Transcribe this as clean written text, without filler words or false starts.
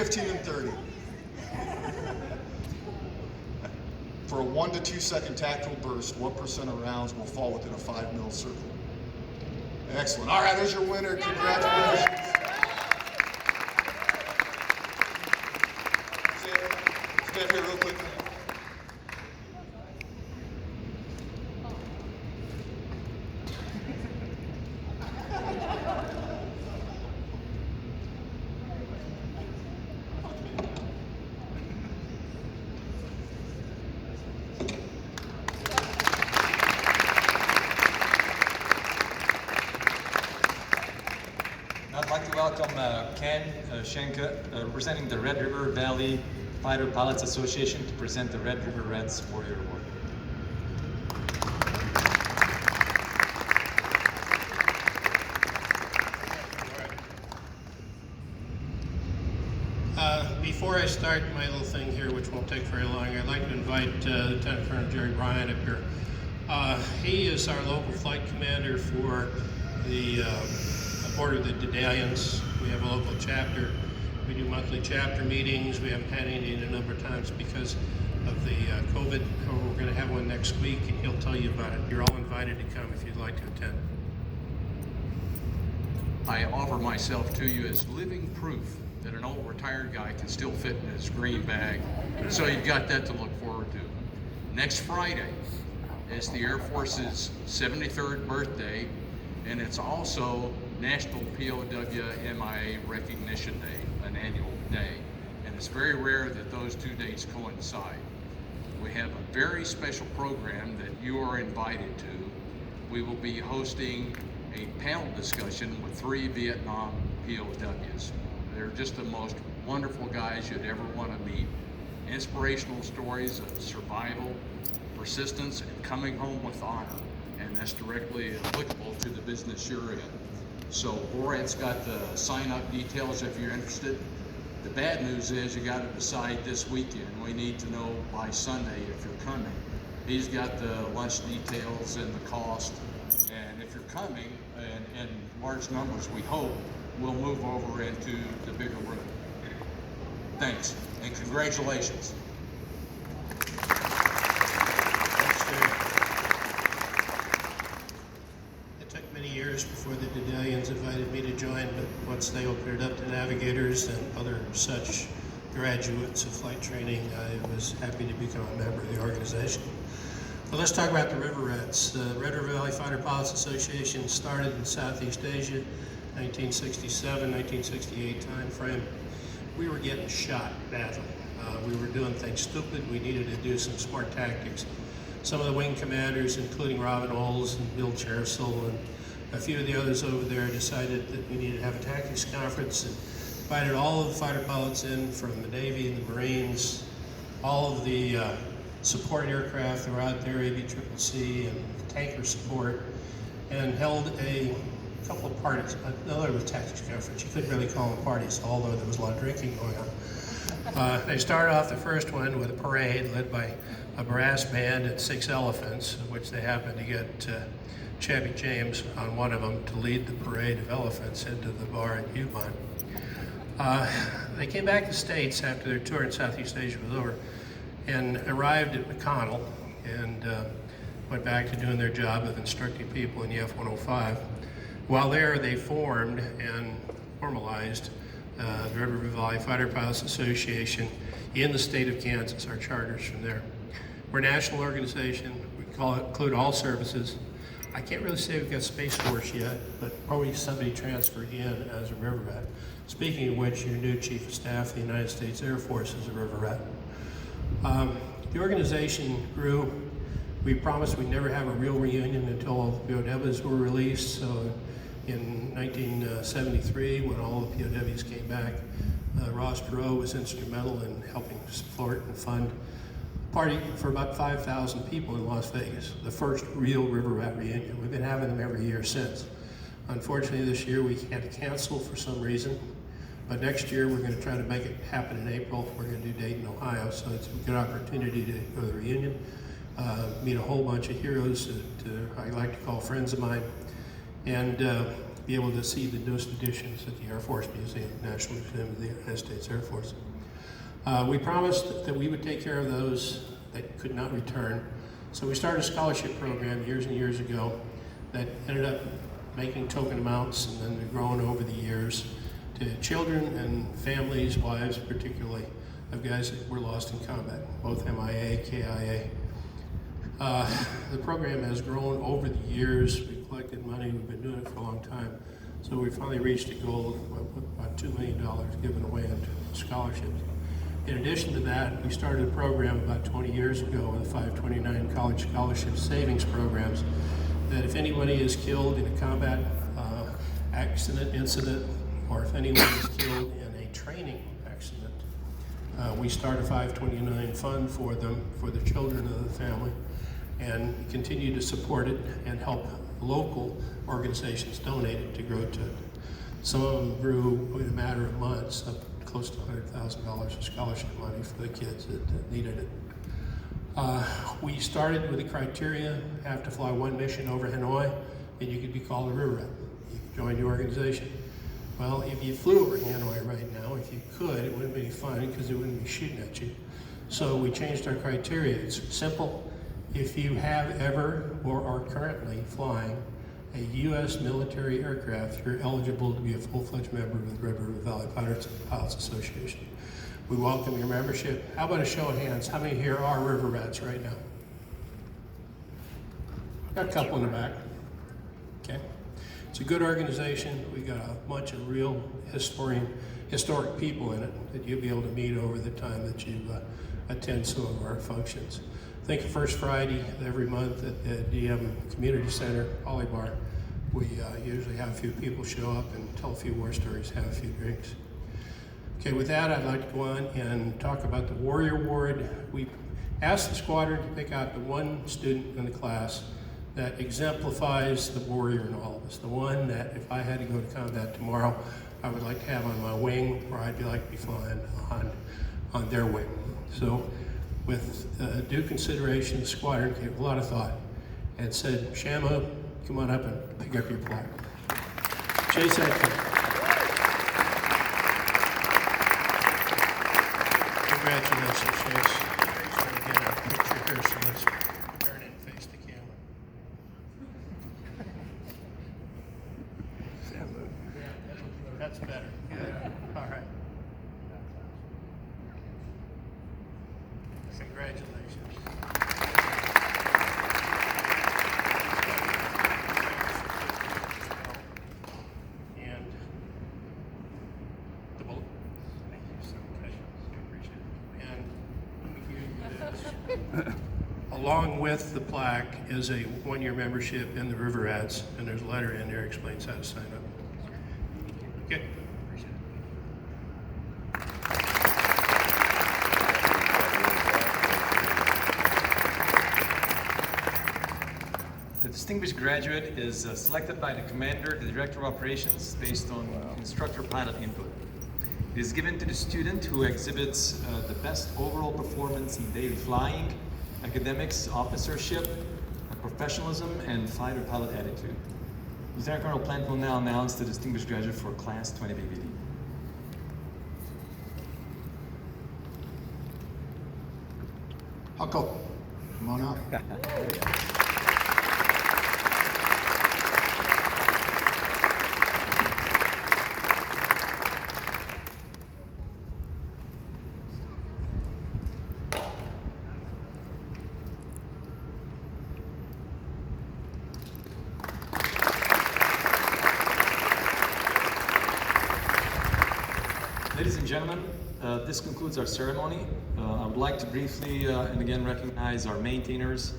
15, and 30. For a 1 to 2 second tactical burst, what percent of rounds will fall within a 5 mil circle? Excellent. All right, there's your winner. Congratulations. Stand here real quick. I'd like to welcome Ken Schenke, representing the Red River Valley Fighter Pilots Association, to present the Red River Reds Warrior Award. Before I start my little thing here, which won't take very long, I'd like to invite Lieutenant Colonel Jerry Bryant up here. He is our local flight commander for the Board of the Dedalians. We have a local chapter. We do monthly chapter meetings. We haven't had any in a number of times because of the COVID. We're going to have one next week, and he'll tell you about it. You're all invited to come if you'd like to attend. I offer myself to you as living proof that an old retired guy can still fit in his green bag. So you've got that to look forward to. Next Friday is the Air Force's 73rd birthday, and it's also National POW MIA Recognition Day, an annual day. And it's very rare that those two dates coincide. We have a very special program that you are invited to. We will be hosting a panel discussion with 3 Vietnam POWs. They're just the most wonderful guys you'd ever want to meet. Inspirational stories of survival, persistence, and coming home with honor. And that's directly applicable to the business you're in. So Borat's got the sign-up details if you're interested. The bad news is you got to decide this weekend. We need to know by Sunday if you're coming. He's got the lunch details and the cost. And if you're coming, in large numbers we hope, we'll move over into the bigger room. Thanks, and congratulations. It took many years before the Dedalians invited me to join, but once they opened it up to navigators and other such graduates of flight training, I was happy to become a member of the organization. Well, let's talk about the River Reds. The Red River Valley Fighter Pilots Association started in Southeast Asia, 1967, 1968 time frame. We were getting shot badly. We were doing things stupid. We needed to do some smart tactics. Some of the wing commanders, including Robin Olds and Bill Chersel and a few of the others over there, decided that we needed to have a tactics conference and invited all of the fighter pilots in from the Navy and the Marines, all of the support aircraft that were out there, ABCCC and tanker support, and held a couple of parties. Another was tactics conference. You couldn't really call them parties, although there was a lot of drinking going on. They started off the first one with a parade led by a brass band and 6 elephants, which they happened to get Chevy James on one of them to lead the parade of elephants into the bar at Yukon. They came back to the States after their tour in Southeast Asia was over and arrived at McConnell and went back to doing their job of instructing people in the F-105. While there, they formed and formalized the Red River Valley Fighter Pilots Association in the state of Kansas, our charters from there. We're a national organization. We include all services. I can't really say we've got Space Force yet, but probably somebody transferred in as a River Rat. Speaking of which, your new Chief of Staff of the United States Air Force is a River Rat. The organization grew. We promised we'd never have a real reunion until all the POWs were released. So in 1973, when all the POWs came back, Ross Perot was instrumental in helping support and fund a party for about 5,000 people in Las Vegas, the first real River Rat reunion. We've been having them every year since. Unfortunately, this year we had to cancel for some reason, but next year we're going to try to make it happen in April. We're going to do Dayton, Ohio, so it's a good opportunity to go to the reunion, meet a whole bunch of heroes that I like to call friends of mine. And be able to see the newest additions at the Air Force Museum, National Museum of the United States Air Force. We promised that we would take care of those that could not return. So we started a scholarship program years and years ago that ended up making token amounts and then growing over the years to children and families, wives particularly, of guys that were lost in combat, both MIA, KIA. The program has grown over the years. We've collected money, we've been doing it for a long time. So we finally reached a goal of about $2 million given away in scholarships. In addition to that, we started a program about 20 years ago with the 529 College Scholarship Savings Programs that if anybody is killed in a combat accident, incident, or if anyone is killed in a training accident, we start a 529 fund for them, for the children of the family, and continue to support it and help local organizations donate it to grow to it. Some of them grew in a matter of months, up close to $100,000 of scholarship money for the kids that needed it. We started with the criteria, have to fly one mission over Hanoi, and you could be called a river rat. You could join the organization. Well, if you flew over Hanoi right now, if you could, it wouldn't be fun because it wouldn't be shooting at you. So we changed our criteria. It's simple. If you have ever or are currently flying a U.S. military aircraft, you're eligible to be a full-fledged member of the Red River Valley Pilots Association. We welcome your membership. How about a show of hands? How many here are river rats right now? Got a couple in the back. Okay. It's a good organization. We got a bunch of real historic people in it that you'll be able to meet over the time that you attend some of our functions. I think the first Friday of every month at the DM Community Center, Holly Bar, we usually have a few people show up and tell a few war stories, have a few drinks. Okay, with that, I'd like to go on and talk about the Warrior Award. We asked the squadron to pick out the one student in the class that exemplifies the warrior in all of us, the one that if I had to go to combat tomorrow, I would like to have on my wing, or I'd like to be flying on their wing. So with due consideration, the squadron gave a lot of thought and said, Shama, come on up and pick up your plaque. Chase that. Congratulations, Chase. We're going to get a picture here, so let's turn and face the camera. That's better. Good. All right. Congratulations. And the bullet. Thank you so much. I appreciate it. And along with the plaque is a one-year membership in the River Rats, and there's a letter in there that explains how to sign up. Okay. Appreciate it. The distinguished graduate is selected by the commander, the director of operations, based on instructor pilot input. It is given to the student who exhibits the best overall performance in daily flying, academics, officership, professionalism, and fighter pilot attitude. Lieutenant Colonel Plant will now announce the distinguished graduate for Class 20 BVD. Huckle, come on up. Ladies and gentlemen, this concludes our ceremony. I would like to briefly and again recognize our maintainers,